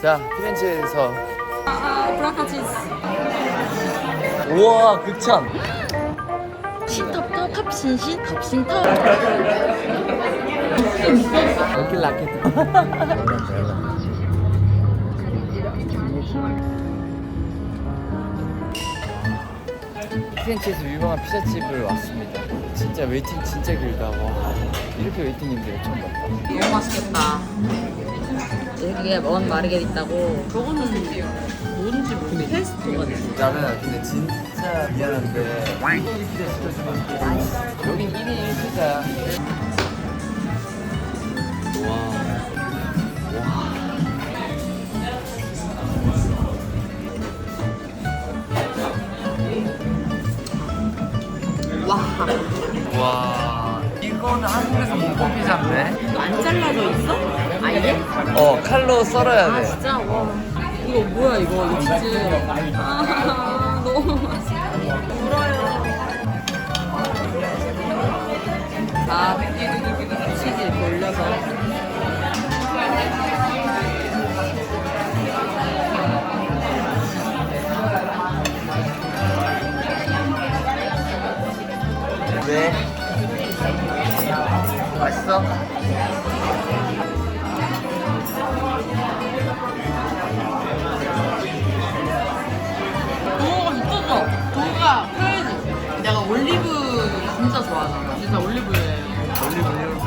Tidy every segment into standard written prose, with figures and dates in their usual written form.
자, 피렌체에서 브라카 치즈. 우와 극찬. 시탑도 탑신신 탑신탑. 여기 라켓. 피렌체에서 유명한 피자집을 왔습니다. 진짜 웨이팅 진짜 길다. 와, 이렇게 웨이팅인데 처음 봤다. 너무 맛있겠다. 여기에 먼 마르게리따고. 저거는 뭔지 모르겠어. 페스토가 돼. 나는 근데 진짜 미안한데 불고기 피자 시켜주면 여긴 1인 1피자야. 와. 와. 와. 이거는 한국에서 못 본 피자인데? 이거 안 잘라져 있어? 아 이게? 칼로 썰어야 아 돼. 진짜? 와. 이거 뭐야 이거 치즈. 아 너무 맛있어. 울어요. 아 치즈 돌려서. 네. 맛있어? 도우가 미쳤어. 도우가 크레이지. 내가 올리브 진짜 좋아하잖아. 진짜 올리브유에. 올리브유.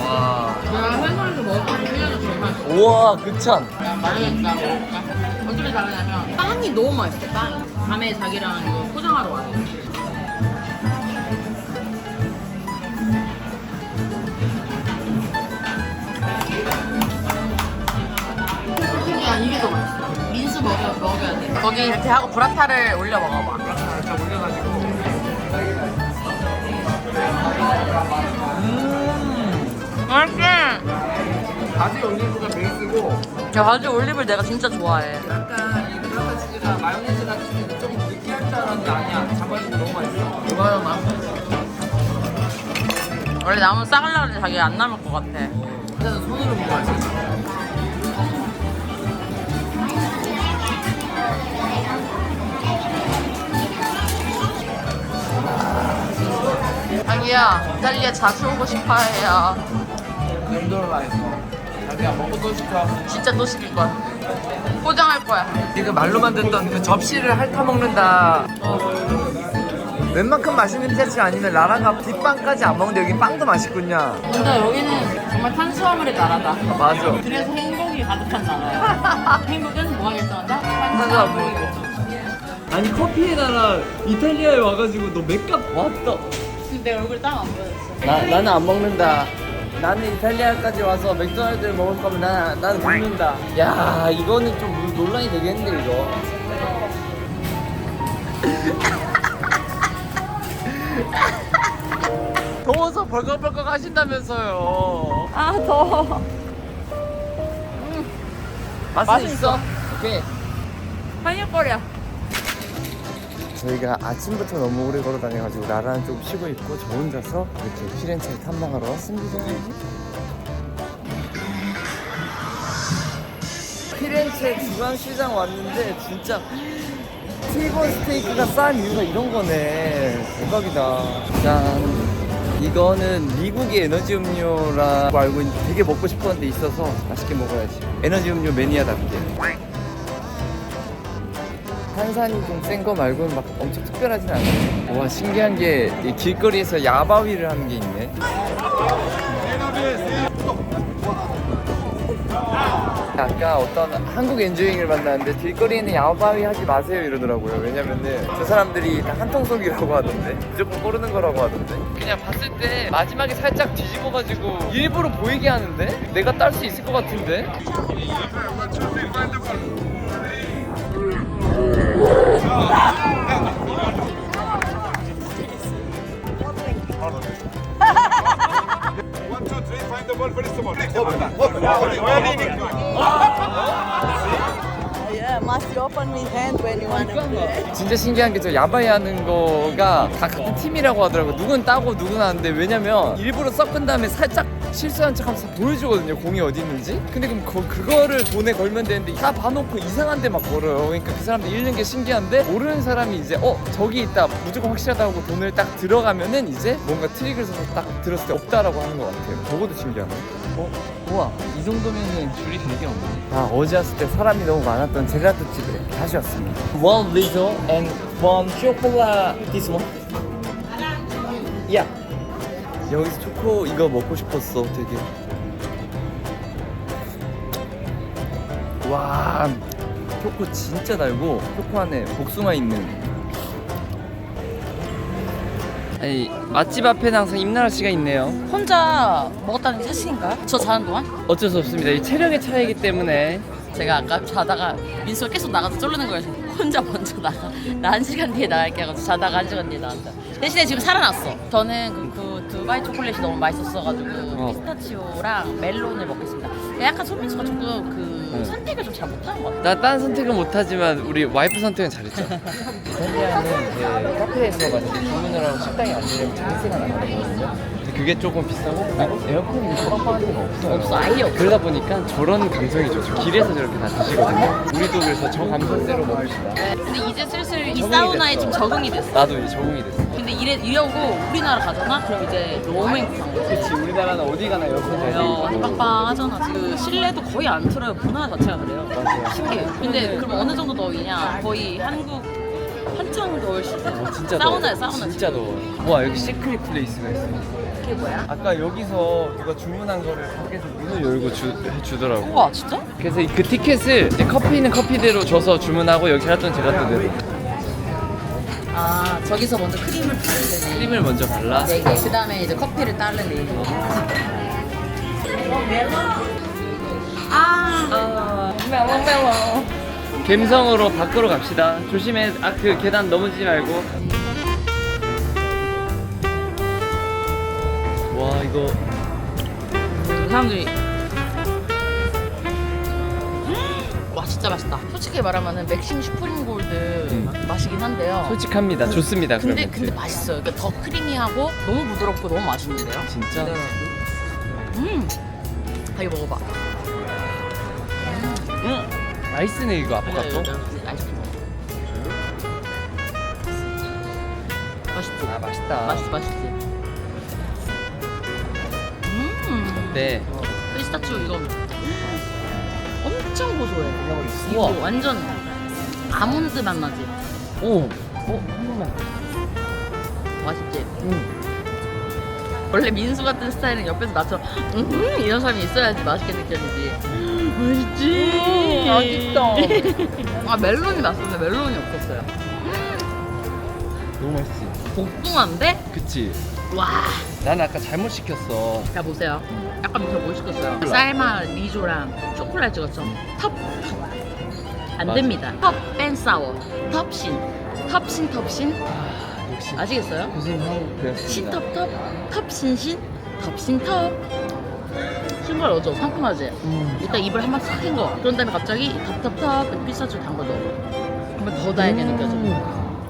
와. 내가 회사에서 먹었던 피자는 정말 우와 극찬. 마르겠다 먹을까? 어떻게 잘하냐면 빵이 너무 맛있어. 빵이. 밤에 자기랑 이거 포장하러 와요. 야 이게 더 맛있어. 민스 먹어야 돼. 거기 이렇게 하고 브라타를 올려 먹어봐. 브라타 이렇게 올려가지고. 맛있게. 바지 올리브가 베이스고 야 바지 올리브를 내가 진짜 좋아해. 약간 이 브라타 치즈가 마요네즈 같은 좀 느끼할 줄 알았는데 아니야. 잡아주고 너무 맛있어. 이거요 맛. 원래 남은 싸갈라 그랬는데 자기 안 남을 것 같아. 일단은 손으로 먹어야지. 자기야 이탈리아 자주 오고 싶어해요. 인도로 맛있어. 자기야 먹고 또 시켜. 진짜 또 시킬 거야. 포장할 거야. 지금 말로만 듣던 그 접시를 핥아 먹는다. 웬만큼 맛있는 피자집 아니면 라라가 뒷빵까지 안 먹는데 여기 빵도 맛있군요. 근데 여기는 정말 탄수화물의 나라다. 맞아. 그래서 행복이 가득한 나라야. 행복은 뭐가 결정한다? 탄수화물이 아니 커피의 나라 이탈리아에 와가지고 너 맥값 왔다. 근데 내 얼굴 딱 안 보였어. 나는 안 먹는다. 나는 이탈리아까지 와서 맥도날드를 먹을 거면 나는 먹는다. 야 이거는 좀 논란이 되겠는데 이거. 더워서 벌컥벌컥 하신다면서요. 아 더워. 맛은 있어. 오케이. 한입거려. 저희가 아침부터 너무 오래 걸어 다녀가지고 라라는 좀 쉬고 있고 저 혼자서 이렇게 피렌체를 탐방하러 왔습니다. 피렌체 중앙시장 왔는데 진짜 티본 스테이크가 싼 이유가 이런 거네. 대박이다. 짠. 이거는 미국의 에너지 음료라고 알고 있는데 되게 먹고 싶었는데 있어서 맛있게 먹어야지. 에너지 음료 매니아답게. 탄산이 좀 센 거 말고는 막 엄청 특별하진 않아요. 와 신기한 게 이 길거리에서 야바위를 하는 게 있네. 아까 어떤 한국 엔조잉을 만났는데 길거리에는 야바위 하지 마세요 이러더라고요. 왜냐면은 저 사람들이 다 한통속이라고 하던데 무조건 꼬르는 거라고 하던데 그냥 봤을 때 마지막에 살짝 뒤집어가지고 일부러 보이게 하는데 내가 딸 수 있을 것 같은데. Find the ball very small. Yeah, must you open with hand when you want to play? 진짜 신기한 게 저 야바이 하는 거가 다 같은 팀이라고 하더라고. 누군 따고 누군 하는데 왜냐면 일부러 섞은 다음에 살짝 실수한 척하면서 보여주거든요, 공이 어디 있는지. 근데 그럼 그거를 돈에 걸면 되는데 다 봐놓고 이상한 데 막 걸어요. 그러니까 그 사람들 잃는 게 신기한데 모르는 사람이 이제 저기 있다 무조건 확실하다고 돈을 딱 들어가면은 이제 뭔가 트릭을 써서 딱 들었을 때 없다라고 하는 것 같아요. 저것도 신기하네. 우와, 이 정도면은 줄이 되게 없네. 어제 왔을 때 사람이 너무 많았던 젤라또 집에 다시 왔습니다. One little and one chocolate. This one? Yeah. 여기서 초코 이거 먹고 싶었어, 되게. 와, 초코 진짜 달고 초코 안에 복숭아 있는. 아니, 맛집 앞에는 항상 임나라 씨가 있네요. 혼자 먹었다는 게 사실인가요? 저 자는 동안? 어쩔 수 없습니다. 이 체력의 차이기 때문에. 제가 아까 자다가 민수가 계속 나가서 쫄르는 거예요. 혼자 먼저 나가. 나 1시간 뒤에 나갈게 하고 자다가 1시간 뒤에 나왔다. 대신에 지금 살아났어. 저는 그 두바이 초콜릿이 너무 맛있었어가지고 피스타치오랑 멜론을 먹겠습니다. 약간 손민수가 조금 선택을 좀 잘 못하는 것 같아요. 나 딴 선택은 못하지만 우리 와이프 선택은 잘했죠. 현대하는 카페에 있어가지고 주문을 하고 식당에 앉으려면 장세가 나거든요. 그게 조금 비싸고 에어컨이 이렇게 빵빵한 데가 없어요. 없어, 아예 없어. 그러다 보니까 저런 감성이 좋죠. 길에서 저렇게 다 드시거든요. 우리도 그래서 저 감성대로 먹읍시다. 근데 이제 슬슬 이 적응이 사우나에 됐어. 좀 적응이 됐어. 나도 이제 적응이 됐어. 근데 이러고 우리나라 가잖아? 그럼 이제 너무 행복한 거야. 그렇지, 우리나라는 어디 가나 에어컨 잘 야, 되고 빵빵하잖아. 그 실내도 거의 안 틀어요. 문화 자체가 그래요. 맞아요. 신기해. 근데 그럼 어느 정도 더위냐? 거의 한국 한창 더울 수 있어. 진짜 사우나야, 더워. 사우나. 진짜 더워. 와, 여기 시크릿 플레이스가 있어. 그게 뭐야? 아까 여기서 누가 주문한 거를 밖에서 문을 열고 주더라고. 우와, 진짜? 그래서 그 티켓을 이제 커피는 커피대로 줘서 주문하고 여기 젤라또는 젤라또대로. 아, 저기서 먼저 크림을 바르네. 크림을 먼저 발라. 네 개. 그 다음에 이제 커피를 따르네. 멜론. 갬성으로 밖으로 갑시다. 조심해. 그 계단 넘어지지 말고. 와, 이거 사람들이 와 진짜 맛있다. 솔직히 말하면은 맥심 슈프림 골드 맛이긴 한데요. 솔직합니다. 좋습니다. 근데 그러면. 맛있어요. 그러니까 더 크리미하고 너무 부드럽고 너무 맛있는데요. 진짜? 네. 이거 먹어봐. 맛있네 이거 아포가토. 아이스크림. 맛있지? 아, 맛있다. 맛있지? 네. 피스타치오 이거 엄청 고소해. 이거 우와. 완전 아몬드 맛 나지? 오. 한 번만. 맛있지? 원래 민수 같은 스타일은 옆에서 나처럼 이런 사람이 있어야지 맛있게 느껴지지. 맛있지? 맛있다. 아 멜론이 났었는데 멜론이 없었어요. 너무 맛있지. 복숭아인데? 그치. 와. 난 아까 잘못 시켰어. 자 보세요. 약간 저 뭐 시켰어요? 쌀마 리조랑 초콜릿 찍었죠. 텁. 안 맞아. 됩니다. 텁앤사워. 텁신. 텁신. 역시 아시겠어요? 고생하고 배웠습니다. 신텁텁. 텁신신. 텁신텁. 신발 어죠? 상큼하지? 일단 입을 한 번 싹 한 거. 그런 다음에 갑자기 텁텁텁 피스타치오 담궈 넣어. 그러면 더 달게 느껴져.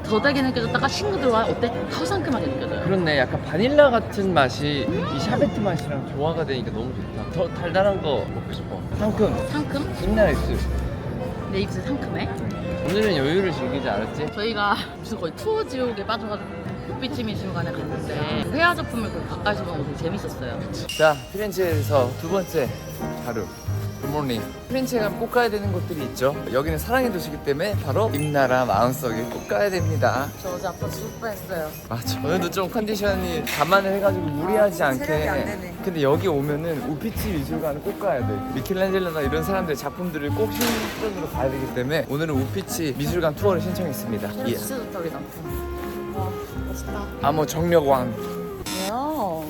더 달게 느껴졌다가 싱그 들어와요. 어때? 더 상큼하게 느껴져요. 그렇네. 약간 바닐라 같은 맛이 이 샤베트 맛이랑 조화가 되니까 너무 좋다. 더 달달한 거 먹고 싶어. 상큼. 상큼? 임나라 입술. 내 입술 상큼해? 오늘은 여유를 즐기지 않았지? 저희가 무슨 거의 투어 지옥에 빠져가지고 굿비치 미술관에 갔는데 회화 작품을 그 가까이서 보는 거 되게 재밌었어요. 자, 피렌체에서 두 번째 하루. 굿모닝. 피렌체에 가면 꼭 가야 되는 곳들이 있죠. 여기는 사랑의 도시이기 때문에 바로 임나라 마음속에 꼭 가야 됩니다. 저 어제 아빠 수уп했어요. 맞아. 오늘도 좀 컨디션이 감안을 해가지고 무리하지 체력이 안 않게. 되네. 근데 여기 오면은 우피치 미술관을 꼭 가야 돼. 미켈란젤로나 이런 사람들의 작품들을 꼭 실존으로 봐야 되기 때문에 오늘은 우피치 미술관 투어를 신청했습니다. 예. 진짜 좋다 우리 남편. 와 멋있다. 아모 정력왕. 뭐야?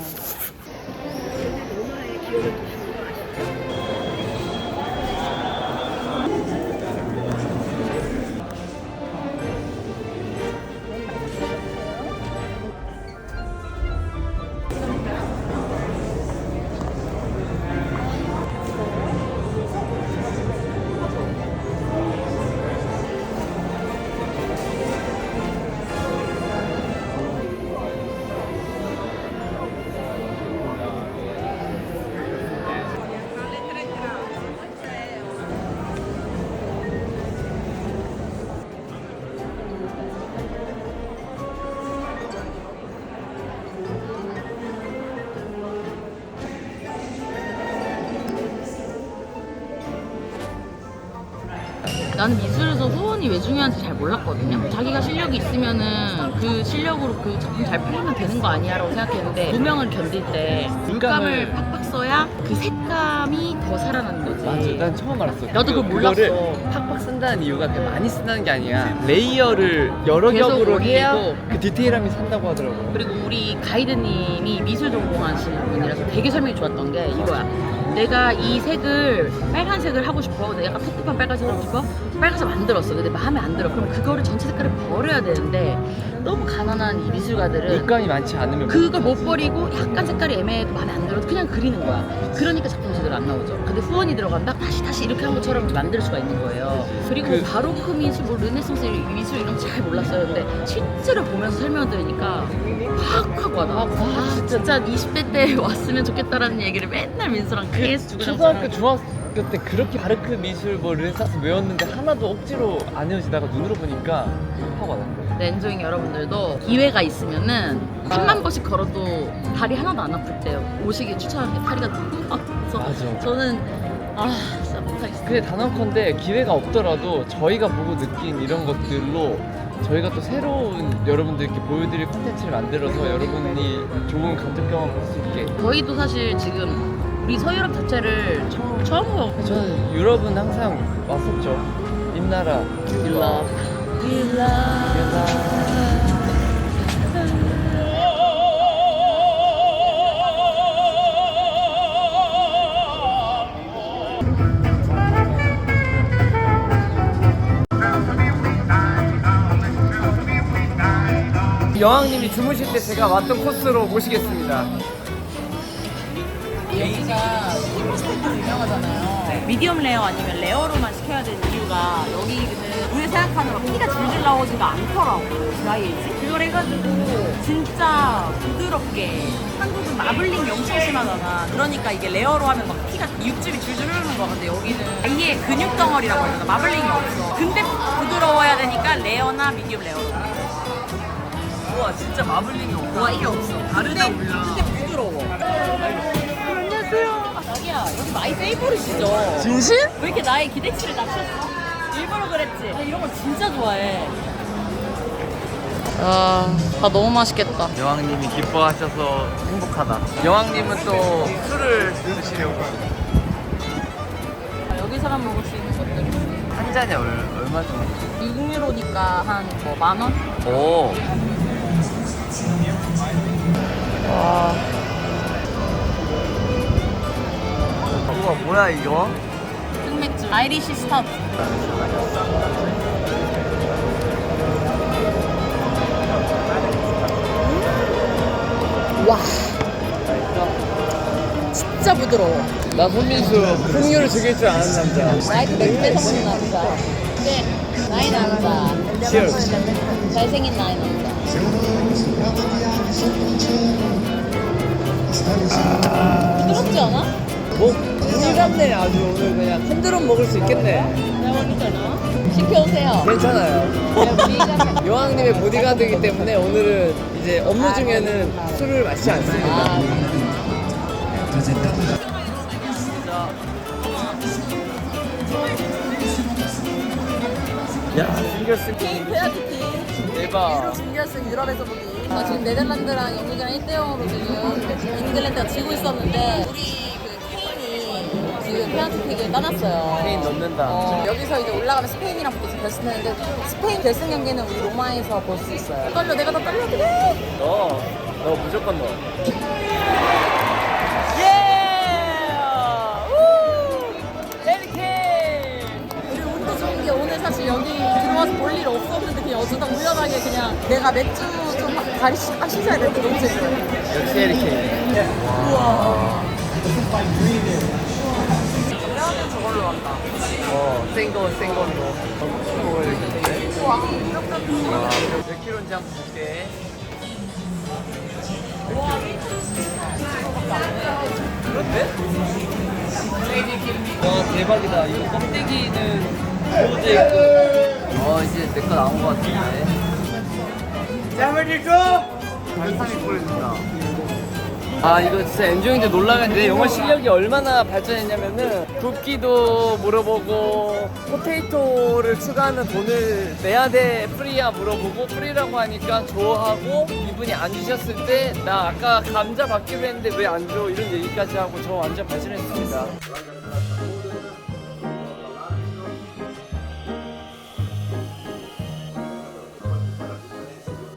나는 미술에서 후원이 왜 중요한지 잘 몰랐거든요. 자기가 실력이 있으면은 그 실력으로 그 작품 잘 풀리면 되는 거 아니야라고 생각했는데 무명을 견딜 때 물감을 팍팍 써야 그 색감이 더 살아나는 거지. 맞아, 난 처음 알았어. 나도 그걸 몰랐어. 그거를 팍팍 쓴다는 이유가 그냥 많이 쓴다는 게 아니야. 레이어를 여러 계속 겹으로 해야 올리고. 그 디테일함이 산다고 하더라고. 그리고 우리 가이드님이 미술 전공하시는 분이라서 되게 설명이 좋았던 게 이거야. 내가 이 색을 빨간색을 하고 싶어. 내가 약간 풋풋한 빨간색을 하고 싶어. 빨간색 만들었어. 근데 마음에 안 들어. 그럼 그거를 전체 색깔을 버려야 되는데 너무 가난한 이 미술가들은 물감이 많지 않으면 그걸 못 버리고 약간 색깔이 애매해도 마음에 안 들어도 그냥 그리는 거야. 그러니까 작품이 제대로 안 나오죠. 근데 후원이 들어간다? 다시 이렇게 한 것처럼 만들 수가 있는 거예요. 그리고 그- 바로크 미술, 뭐 르네상스 미술 이런 거 잘 몰랐어요. 근데 실제로 보면서 설명을 들으니까 팍 하고 와닿고 아 진짜 20대 때 왔으면 좋겠다라는 얘기를 맨날 민수랑 계속 초등학교 주구장창 중학교 때 그렇게 바르크 미술 뭐 르네상스 외웠는데 하나도 억지로 안 외워지다가 눈으로 보니까 확 와닿는 거야. 렌조잉 여러분들도 기회가 있으면은 10만 번씩 걸어도 다리 하나도 안 아플 때 오시길 추천하는 게 다리가 너무 아파서 맞아. 저는 진짜 못하겠어요. 근데 단언컨대 기회가 없더라도 저희가 보고 느낀 이런 것들로 저희가 또 새로운 여러분들께 보여드릴 콘텐츠를 만들어서 여러분이 좋은 감정 경험 할 수 있게. 저희도 사실 지금 우리 서유럽 자체를 처음 해요. 저는 유럽은 항상 왔었죠. 임나라, 빌라. 여왕님이 주무실 때 제가 왔던 코스로 모시겠습니다. 여기가 스테이크로 유명하잖아요. 미디엄 레어 아니면 레어로만 시켜야 되는 이유가 여기는 우리가 생각하는 막 피가 줄줄 나오지가 않더라고. 드라이에이지? 그걸 해가지고 진짜 부드럽게. 한국은 마블링이 엄청 심하잖아. 그러니까 이게 레어로 하면 막 피가 육즙이 줄줄 흐르는 거야. 근데 여기는 아예 근육 덩어리라고 하잖아. 마블링이 없어. 근데 부드러워야 되니까 레어나 미디엄 레어로. 우와, 진짜 마블링이 없다. 와 이게 없어. 다르다 몰라. 근데 부드러워. 안녕하세요. 자기야 여기 마이 페이보릿이죠. 진심? 왜 이렇게 나의 기대치를 낮췄어? 일부러 그랬지? 나 이런 거 진짜 좋아해. 다 너무 맛있겠다. 여왕님이 기뻐하셔서 행복하다. 여왕님은 또 술을 드시려고. 여기서만 먹을 수 있는 것들. 한 잔에 얼마 정도? 6유로니까 한 뭐 만원? 오. 와. 우와, 뭐야 이거? 흑맥주. 아이리시 스타트. 와. 진짜 부드러워. 나 손민수 풍류를 즐길 줄 아는 남자. 나이도 맥주 먹는 남자. 네. 나이 남자. Cheers. 잘생긴 나이 남자. 부드럽지 않아? 뭐 일감네 아주 오늘 그냥 한 드럼 먹을 수 있겠네. 시켜오세요. 괜찮아요. 여왕님의 보디가드이기 때문에 오늘은 이제 업무 중에는 술을 마시지 않습니다. 야, 신결승 페어티티. 대박. 준결승 유럽에서 보기. 지금 네덜란드랑 영국이랑 1대0으로 지금 잉글랜드가 지고 있었는데 우리 그 케인이 지금 페어티틱을 따놨어요. 케인 넣는다. 여기서 이제 올라가면 스페인이랑 붙어서 결승했는데 스페인 결승 경기는 우리 로마에서 볼 수 있어요. 떨려, 내가 더 떨려. 너 무조건 넣어. 우리 운도 좋은 게 오늘 사실 여기 들어와서 볼 일 없었는데 그냥 어쩌다 우연하게 그냥 내가 맥주 좀 다리 씻어야 되는데 너무 재밌어요. 역시 에리케인. 우와. 저걸로 한다. 센 걸로. 이렇게. 우와. 몇 킬로인지 한번 볼게. 그런데? 와, 대박이다. 이거 껍데기는 로제 있고. 이제 내 거 나온 거 같은데. 짬을 줘! 발상이 보여준다. 아 이거 진짜 엔조잉도 놀라는데 영어 실력이 얼마나 발전했냐면은 굽기도 물어보고 포테이토를 추가하는 돈을 내야 돼 프리야 물어보고 프리라고 하니까 좋아하고 이분이 안 주셨을 때 나 아까 감자 받기로 했는데 왜 안 줘 이런 얘기까지 하고 저 완전 발전했습니다.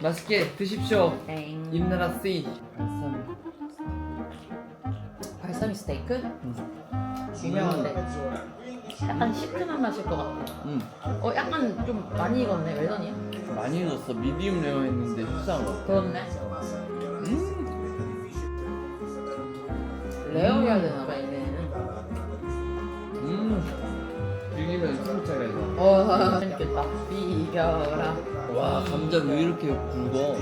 맛있게 드십시오. 땡. 임나라 C. 발사믹 스테이크? 유명한데 약간 시큼한 맛일 것 같아. 약간 좀 많이 익었네. 웰던이야? 많이 넣었어. 미디움 레어 했는데 흡사한 거. 그렇네. 레어여야 되나 봐 얘네는. 비기면 20짜리에서. 재밌겠다. 비겨라. 와 감자 왜 이렇게 굵어?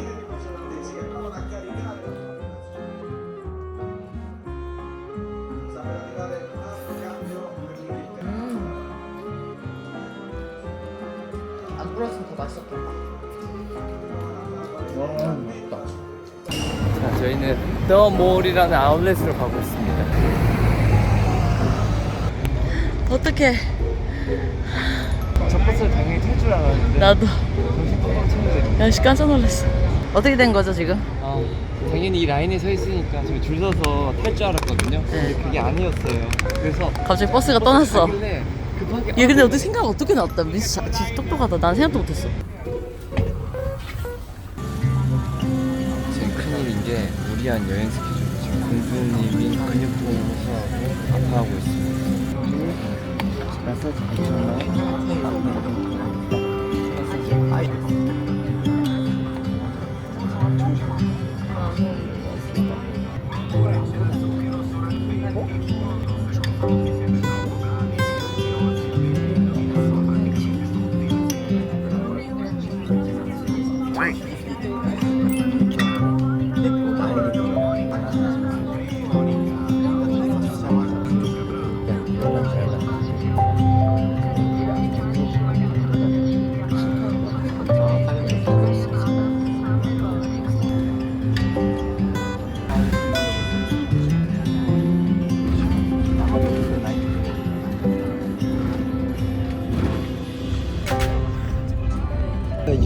안 불었으면 더 맛있었겠다. 와 맛있다. 자 저희는 더 몰이라는 아울렛으로 가고 있습니다. 어떡해. 첫 버스를 당연히 탈 줄 알았는데 나도. 정신 똑바로 차리는데. 야씨 깜짝 놀랐어. 어떻게 된 거죠 지금? 아 당연히 이 라인에 서 있으니까 저희 줄 서서 탈 줄 알았거든요. 근데 그게 아니었어요. 그래서 갑자기 버스가 떠났어. 가길래 급하게 얘 근데 어떻게 생각 어떻게 나왔다. 민수 진짜 똑똑하다. 난 생각도 못했어. 지금 큰일인 게 무리한 여행 스케줄이죠. 공주님이 근육통을 호소하고 아파하고 있습니다. 마사지 괜찮나요?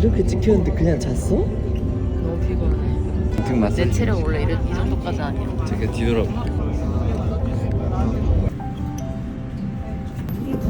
이렇게 찍혔는데 그냥 잤어? 너무 피곤해. 지금 마사지 내 체력 원래 이 정도까지 아니야. 제가 뒤돌아볼게요.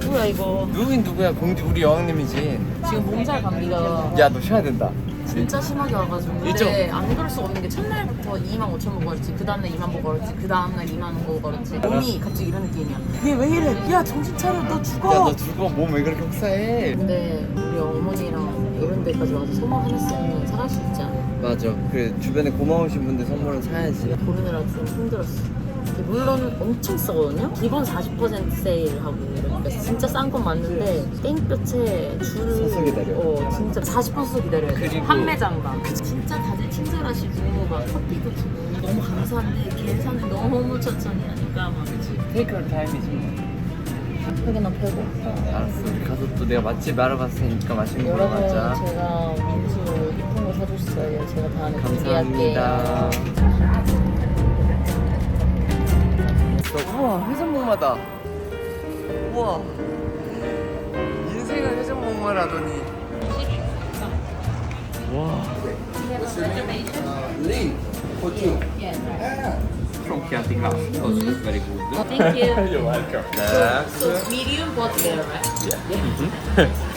누구야 이거? 누구긴 누구야 공주 우리 여왕님이지. 지금 몸살 감기가 야 너 쉬어야 된다. 진짜 심하게 와가지고. 근데 안 그럴 수가 없는 게 첫날부터 25,000보 걸었지. 그 다음날 2만 보 걸었지. 그 다음날 2만 보 걸었지. 몸이 갑자기 이런 느낌이야. 얘 왜 이래? 야 정신 차려. 너 죽어. 야 너 죽어. 몸 왜 그렇게 혹사해? 근데 우리 어머니랑 이런 데까지 와서 선물 하나씩은 사갈 수 있잖아. 맞아. 그래 주변에 고마우신 분들 선물은 사야지. 고르느라 좀 힘들었어. 물론 엄청 싸거든요. 기본 40% 세일하고 이러니까 진짜 싼 건 맞는데 땡볕에 줄을 서서 기다려. 진짜 40분 서서 기다려야 돼. 그리고 판매장가. 진짜 다들 친절하시고 막 커피도 주고 너무 감사한데 계산을 너무 천천히 하니까 막 테이크아웃 타임이지. 팩이나 펴고. 알았어. 우리 가서 또 내가 맛집 알아봤으니까 맛있는 거 여러분 먹자. 제가 민수 이쁜 거 사줬어요. 제가 다음에 준비할게요. 감사합니다. 우와 회전목마다. 우와 인생을 회전목마를 하더니. 와. 링 호주. From Chianti Class. Also that's very good. Thank you. You're welcome. So medium but there, right?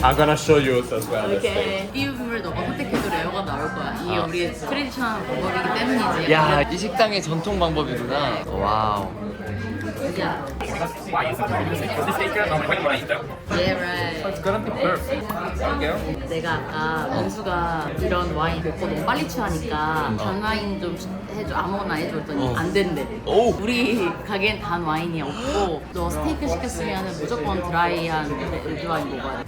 I'm gonna show you as well. 오케이. 띄움을 너가 선택해도 레어가 나올 거야. 이게 우리의 트레디셔널 방법이기 때문이지. 야, 이 식당의 전통 방법이구나. 와우. Yeah. Yeah, right. It's gonna be perfect. Thank you. 내가 아까 민수가 이런 와인 먹고 너무 빨리 취하니까 단 와인 좀 해줘 아무거나 해줘 했더니 안 된대. 오. 우리 가게엔 단 와인이 없고 너 스테이크 시켰으면 무조건 드라이한 레드 와인 먹어야 돼.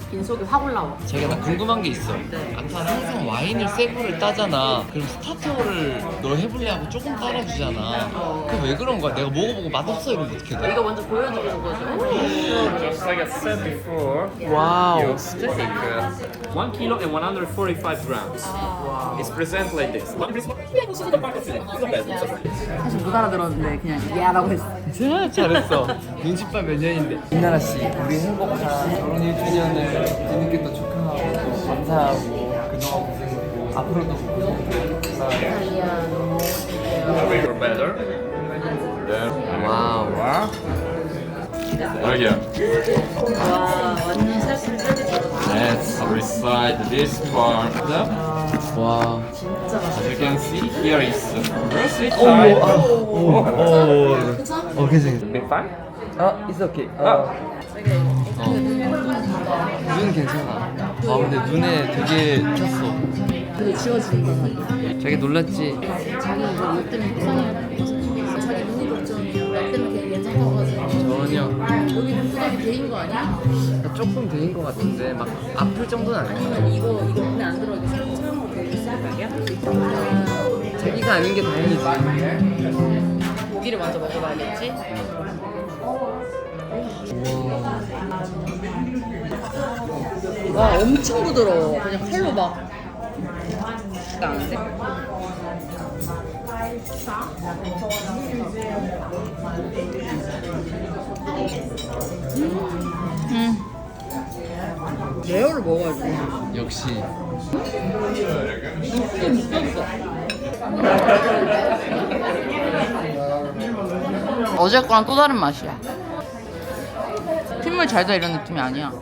빈속이 확 올라와. 제가 나 궁금한 게 있어. 네. 아까 항상 와인을 새 거를 따잖아. 그럼 스타터를 너 해볼래 하고 조금 따라주잖아. 그게 왜 그런 거야? 내가 먹어보고 맛없어 이러면 어떻게 돼? 이거 먼저 보여주고 거죠. like I said before, 와우. you take 1 kilo and 145 grams. It's present like this. 사실 못 알아들었는데 그냥 야라고 했어. 진짜 잘했어. 눈치밥 몇 년인데. 김나라 씨, 우리 행복한 결혼 1주년을 뒤늦게 또 축하하고 또 감사하고 그동안 고생했고 앞으로도 고생했고. Bigger, better. Then, 와우. oh yeah. 와 완전 살짝 Let's recite this part. 와. 진짜 맛있어. As you can see, here is grocery 오, time. 아, 오, 괜찮아. Big fine? 아, it's okay. 눈 괜찮아. 아, 근데 눈에 되게 켰어. 근데 지워진다. 자기 놀랐지? 자기 이제 일 때문에 속상해하고 자기 눈이 걱정이야. 나 때문에 되게 괜찮다고 하잖아. 전혀. 여기 눈두덩이 데인 거 아니야? 조금 데인 것 같은데 막 아플 정도는 아니야. 아니면 이거 눈에 안 들어가게 처음으로 되게 생각이야? 자기가 아닌 게 다행이지. 고기를 먼저 먹어봐야겠지? 와 엄청 부드러워. 그냥 칼로 막 나는데? 레어를 먹어야지. 역시. 어제 거랑 또 다른 맛이야. 핏물 잘다 이런 느낌이 아니야.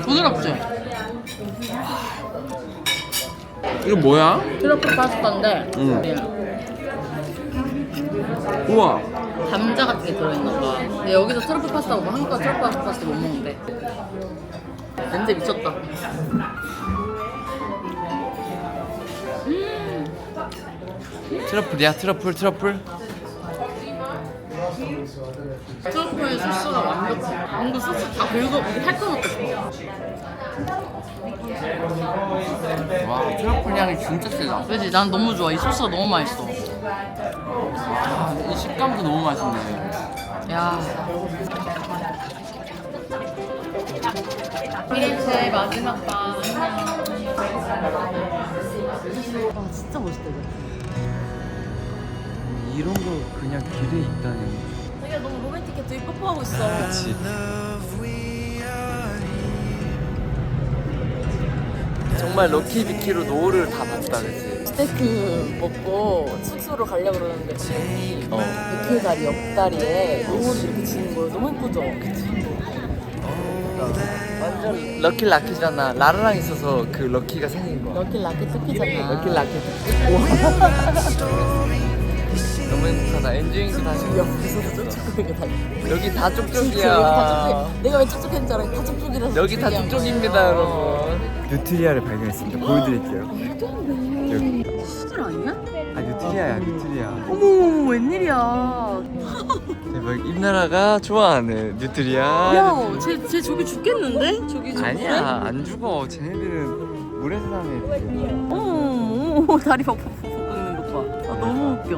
부드럽지? 이거 뭐야? 트러플 파스타인데 우와. 감자 같은 게 들어있나 봐. 근데 여기서 트러플 파스타 먹으면 한국가 트러플 파스타 못 먹는데. 냄새 미쳤다. 트러플이야? 트러플? 트러플 소스가 완벽해. 뭔가 소스 다 긁어 핥아먹고 싶어. 와, 트러플 향이 진짜 세다. 그지? 난 너무 좋아. 이 소스가 너무 맛있어. 아, 이 식감도 너무 맛있네. 야. 피렌체 마지막 밤. 아 진짜 멋있다 이거. 이런 거 그냥 길에 있다니. 자기가 너무 로맨틱해. 되게 뽀뽀하고 있어. 그치. 정말 럭키비키로 노을을 다 봤다, 그치? 스테이크 먹고 숙소로 가려고 그러는데 괜히 백회다리 옆다리에 노을이 이렇게 지는 거예요. 너무 예쁘죠? 완전 럭키 라키잖아. 라라랑 있어서 그 럭키가 생긴 거. 럭키 라켓 토끼잖아. 럭키 라키. 너무 행복하다. 엔조잉도 다시. 여기서도 쪽쪽이가 다. 여기 다 진짜 쪽쪽이야. 여기 다 쪽쪽이야. 내가 왜 쪽쪽인 줄 알아? 다 쪽쪽이라서. 여기 다 쪽쪽이야. 쪽쪽입니다, 여러분. 뉴트리아를 발견했습니다. 보여드릴게요. 여기. 수질 아니야? 아, 뉴트리아야, 뉴트리아. 어머 웬일이야. 대박. 임나라가 좋아하는 뉴트리아. 야, 쟤 저기 죽겠는데? 저기 저 아니야, 안 죽어. 쟤네들은 물에서 사는 애들이야. 어머 다리 막 볶는 것 봐. 아, 너무 웃겨.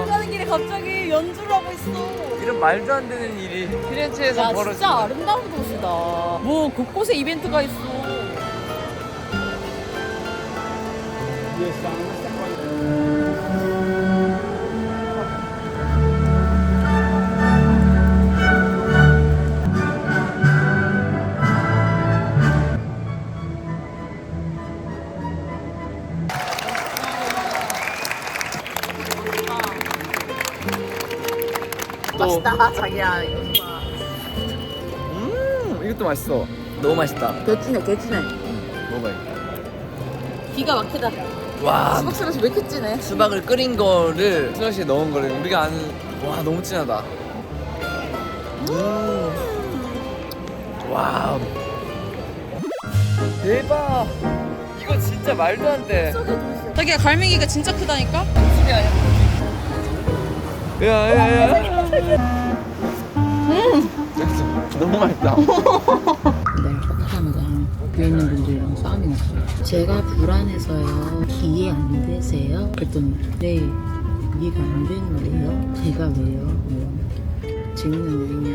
가는 길에 갑자기 연주를 하고 있어. 이런 말도 안 되는 일이 피렌체에서 야 벌어지. 진짜 아름다운 곳이다. 뭐 곳곳에 이벤트가 있어. 맛있다 자기야. 이것도 맛있어. 너무 맛있다. 개찐해 개찐해. 먹어봐요. 기가 막히다. 와, 수박 스러시 왜 이렇게 진해? 수박을 끓인 거를 슬러시에 넣은 거를 우리가 아는. 와, 너무 진하다. 와우. 대박. 이거 진짜 말도 안 돼. 자기야 갈매기가 진짜 크다니까? 야야야. 너무 맛있다. 내가 척하자마자 뒤에 있는 분들이랑 싸움이 났어요. 제가 불안해서요. 이해 안 되세요? 그랬더니 네 이해가 안 되는데요. 제가 왜요? 뭐. 제 재밌는 여행이었습니다.